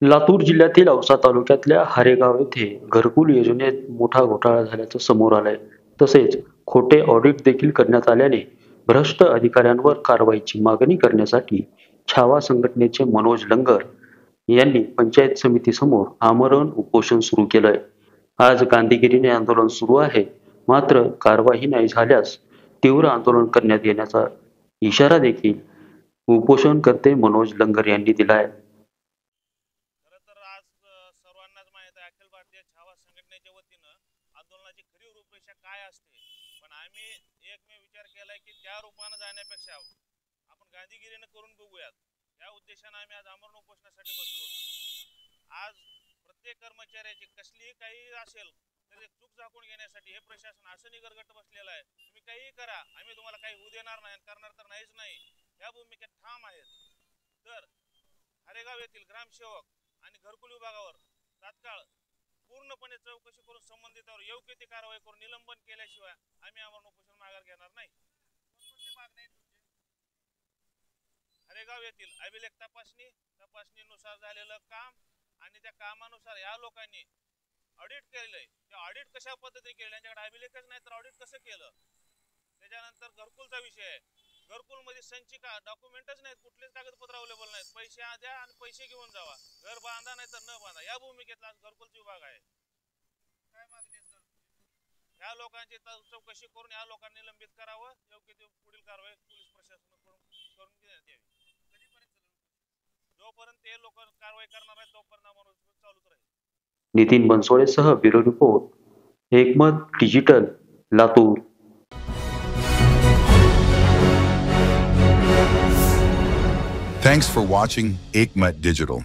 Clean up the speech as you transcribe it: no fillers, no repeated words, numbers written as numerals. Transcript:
लातूर जिल्ह्यातील औसा तालुक्यातल्या हारेगाव येथे घरकुल योजनेत मोठा घोटाळा झाल्याचं समोर आलंय. तसेच खोटे ऑडिट देखील करण्यात आल्याने भ्रष्ट अधिकाऱ्यांवर कारवाईची मागणी करण्यासाठी छावा संघटनेचे मनोज लंगर यांनी पंचायत समितीसमोर आमरण उपोषण सुरू केलंय. आज गांधीगिरीने आंदोलन सुरू आहे. मात्र कारवाई नाही झाल्यास तीव्र आंदोलन करण्यात येण्याचा इशारा देखील उपोषणकर्ते मनोज लंगर यांनी दिलाय. खरं तर आज सर्वांनाच माहीत आहे अखिल भारतीय छावा संघटनेच्या वतीनं आंदोलनाची खरी रूपरेषा काय असते. पण आम्ही एकमेव विचार केलाय की त्या रूपानं जाण्यापेक्षा आपण गांधीगिरीनं करून बघूयात. या उद्देशानं आम्ही आज आमरण उपोषणासाठी बसलो. आज प्रत्येक कर्मचाऱ्याची कसलीही काही असेल तर चूक झाकून घेण्यासाठी हे प्रशासन असं निगरगट बसलेलं आहे. तुम्ही काहीही करा, आम्ही तुम्हाला काही होऊ देणार नाही, करणार तर नाहीच नाही, या भूमिकेत ठाम आहेत. तर हरेगाव येथील ग्रामसेवक आणि घरकुल विभागावर तात्काळ पूर्णपणे चौकशी करून संबंधितांवर योग्य ती कारवाई करून निलंबन केल्याशिवाय आम्ही आमरण उपोषण माघार घेणार नाही. हरेगाव येथील अभिलेख तपासणीनुसार झालेलं काम आणि त्या कामानुसार या लोकांनी ऑडिट केलंय. त्या ऑडिट कशा पद्धतीने केलं, यांच्याकडे अभिलेखच नाही तर ऑडिट कसं केलं. त्याच्यानंतर घरकुलचा विषय आहे. घरकुल मध्ये संचिका डॉक्युमेंटच नाहीत, कुठलेच कागदपत्र अवेलेबल नाहीत. पैसे द्या आणि पैसे घेऊन जावा, घर बांधा नाही तर न बांधा, या भूमिकेतला घरकुलचा विभाग आहे. काय मागणी आहे सर? या लोकांची चौकशी करून या लोकांनी निलंबित करावं, योग्य ती पुढील कारवाई पोलीस प्रशासनाकडून करून देण्यात यावी. जोपर्यंत ते लोक कारवाई करणार नाही तोपर्यंत आम्हाला चालूच राहील. नितीन बनसोडेसह ब्युरो रिपोर्ट, एकमत digital, Latur. Thanks for watching Ekmat Digital.